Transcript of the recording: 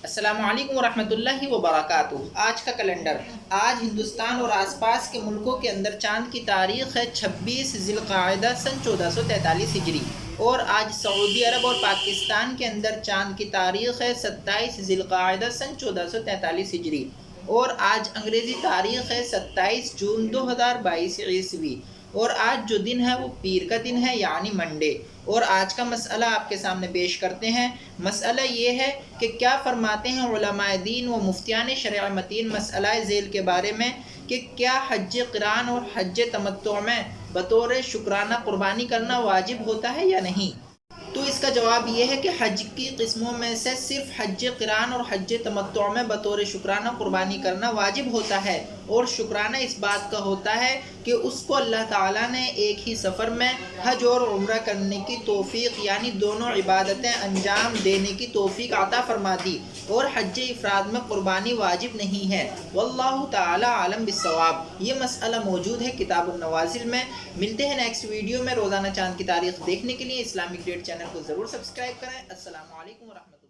السلام علیکم ورحمۃ اللہ وبرکاتہ۔ آج کا کیلنڈر، آج ہندوستان اور آس پاس کے ملکوں کے اندر چاند کی تاریخ ہے 26 ذی القعدہ سن 1443 ہجری، اور آج سعودی عرب اور پاکستان کے اندر چاند کی تاریخ ہے 27 ذی القعدہ سن 1443 ہجری، اور آج انگریزی تاریخ ہے 27 جون 2022 عیسوی، اور آج جو دن ہے وہ پیر کا دن ہے یعنی منڈے۔ اور آج کا مسئلہ آپ کے سامنے پیش کرتے ہیں۔ مسئلہ یہ ہے کہ کیا فرماتے ہیں علماء دین و مفتیان شرع متین مسئلہ ذیل کے بارے میں کہ کیا حج قران اور حج تمتع میں بطور شکرانہ قربانی کرنا واجب ہوتا ہے یا نہیں؟ تو اس کا جواب یہ ہے کہ حج کی قسموں میں سے صرف حج قران اور حج تمتع میں بطور شکرانہ قربانی کرنا واجب ہوتا ہے، اور شکرانہ اس بات کا ہوتا ہے کہ اس کو اللہ تعالیٰ نے ایک ہی سفر میں حج اور عمرہ کرنے کی توفیق یعنی دونوں عبادتیں انجام دینے کی توفیق عطا فرما دی، اور حج افراد میں قربانی واجب نہیں ہے۔ واللہ تعالی عالم بالصواب۔ یہ مسئلہ موجود ہے کتاب النوازل میں۔ ملتے ہیں نیکسٹ ویڈیو میں۔ روزانہ چاند کی تاریخ دیکھنے کے لیے اسلامک ڈیٹ چینل کو ضرور سبسکرائب کریں۔ السلام علیکم ورحمۃ اللہ۔